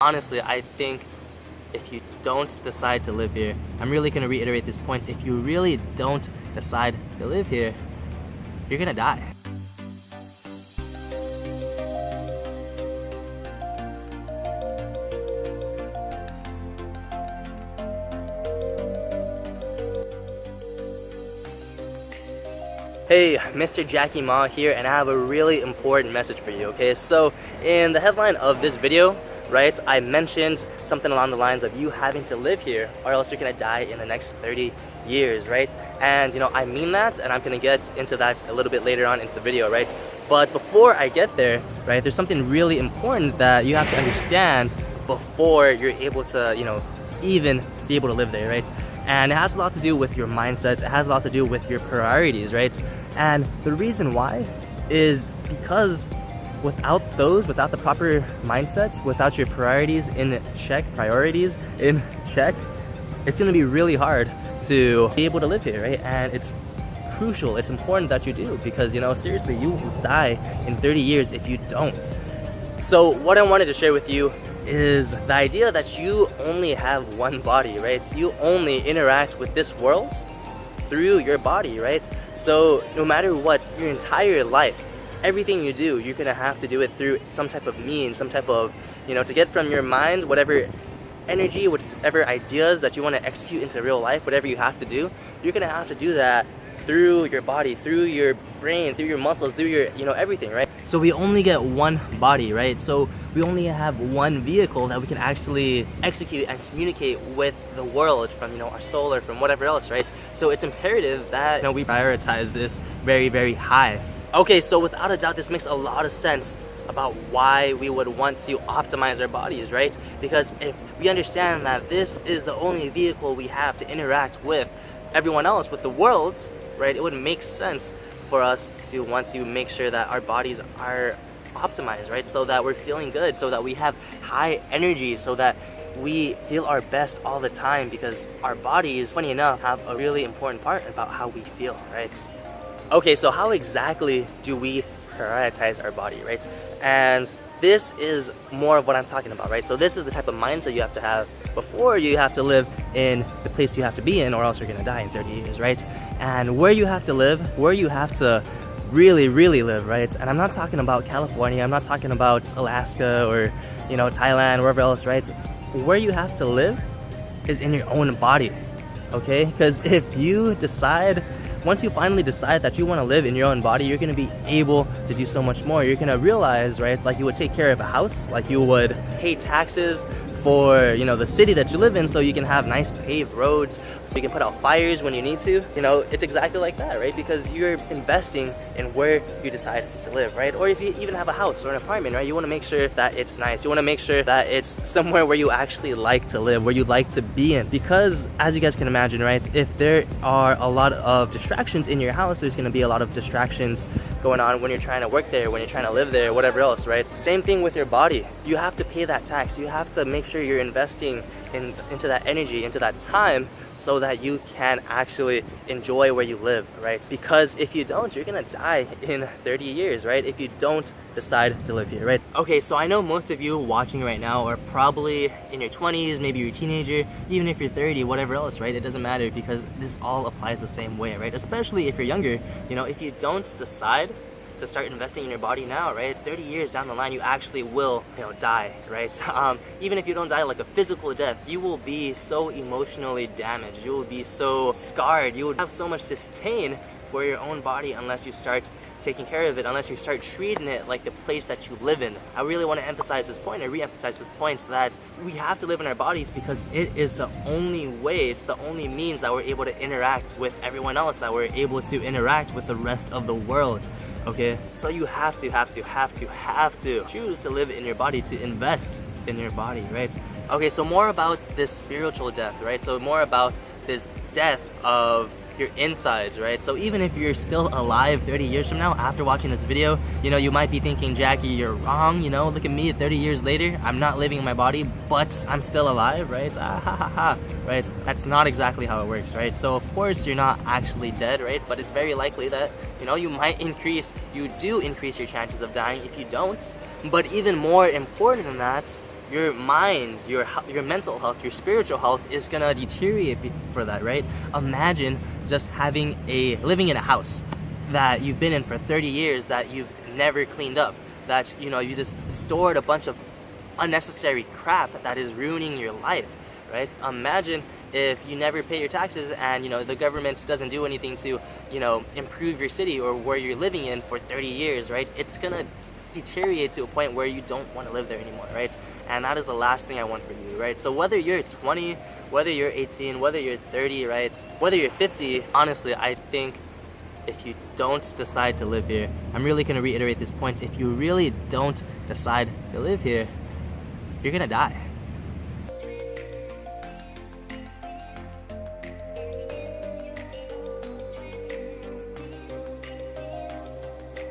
Honestly, I think if you don't decide to live here, I'm really going to reiterate this point, if you really don't decide to live here, you're gonna die. Hey, Mr. Jackie Ma here, and I have a really important message for you, okay? So, in the headline of this video, right, I mentioned something along the lines of you having to live here or else you're gonna die in the next 30 years, right? And, you know, I mean that, and I'm gonna get into that a little bit later on into the video, right? But before I get there, right, there's something really important that you have to understand before you're able to, you know, even be able to live there, right? And it has a lot to do with your mindsets, it has a lot to do with your priorities, right? And the reason why is because without the proper mindsets, without your priorities in check, it's gonna be really hard to be able to live here, right? And it's crucial, it's important that you do, because, you know, seriously, you will die in 30 years if you don't. So what I wanted to share with you is the idea that you only have one body, right? You only interact with this world through your body, right? So no matter what, your entire life, everything you do, you're gonna have to do it through some type of means, some type of, you know, to get from your mind whatever energy, whatever ideas that you want to execute into real life, whatever you have to do, you're gonna have to do that through your body, through your brain, through your muscles, through your, you know, everything, right? So we only get one body, right? So we only have one vehicle that we can actually execute and communicate with the world from, you know, our soul or from whatever else, right? So it's imperative that, you know, we prioritize this very, very high. Okay, so without a doubt, this makes a lot of sense about why we would want to optimize our bodies, right? Because if we understand that this is the only vehicle we have to interact with everyone else, with the world, right, it would make sense for us to want to make sure that our bodies are optimized, right? So that we're feeling good, so that we have high energy, so that we feel our best all the time, because our bodies, funny enough, have a really important part about how we feel, right? Okay, so how exactly do we prioritize our body, right? And this is more of what I'm talking about, right? So this is the type of mindset you have to have before you have to live in the place you have to be in, or else you're gonna die in 30 years, right? And where you have to live, where you have to really, really live, right? And I'm not talking about California, I'm not talking about Alaska or, you know, Thailand, wherever else, right? Where you have to live is in your own body, okay? Because if you decide, once you finally decide that you want to live in your own body, you're going to be able to do so much more. You're going to realize, right, like you would take care of a house, like you would pay taxes for, you know, the city that you live in, so you can have nice paved roads, so you can put out fires when you need to. You know, it's exactly like that, right? Because you're investing in where you decide to live, right? Or if you even have a house or an apartment, right, you want to make sure that it's nice. You want to make sure that it's somewhere where you actually like to live, where you like to be in. Because as you guys can imagine, right, if there are a lot of distractions in your house, there's going to be a lot of distractions going on when you're trying to work there, when you're trying to live there, whatever else, right? Same thing with your body. You have to pay that tax. You have to make sure you're investing into that energy, into that time, so that you can actually enjoy where you live, right? Because if you don't, you're gonna die in 30 years, right? If you don't decide to live here, right? Okay, so I know most of you watching right now are probably in your 20s, maybe you're a teenager, even if you're 30, whatever else, right? It doesn't matter, because this all applies the same way, right? Especially if you're younger, you know, if you don't decide to start investing in your body now, right, 30 years down the line, you actually will, you know, die, right? Even if you don't die like a physical death, you will be so emotionally damaged, you will be so scarred, you will have so much disdain for your own body unless you start taking care of it, unless you start treating it like the place that you live in. I really want to emphasize this point, I re-emphasize this point, so that we have to live in our bodies, because it is the only way, it's the only means that we're able to interact with everyone else, that we're able to interact with the rest of the world. Okay, so you have to choose to live in your body, to invest in your body, right? Okay, so more about this spiritual death, right? So more about this death of your insides, right? So even if you're still alive 30 years from now after watching this video, you know, you might be thinking, Jackie, you're wrong, you know, look at me 30 years later, I'm not living in my body, but I'm still alive, right? Ah, ha, ha, ha, right? That's not exactly how it works, right? So of course you're not actually dead, right? But it's very likely that, you know, you do increase your chances of dying if you don't. But even more important than that, your minds, your mental health, your spiritual health is gonna deteriorate for that, right? Imagine just living in a house that you've been in for 30 years that you've never cleaned up, that you just stored a bunch of unnecessary crap that is ruining your life, right? Imagine if you never pay your taxes and the government doesn't do anything to improve your city or where you're living in for 30 years, right? It's gonna deteriorate to a point where you don't want to live there anymore, right? And that is the last thing I want for you, right? So whether you're 20, whether you're 18, whether you're 30, right, whether you're 50, honestly, I think if you don't decide to live here, I'm really going to reiterate this point, if you really don't decide to live here, you're gonna die.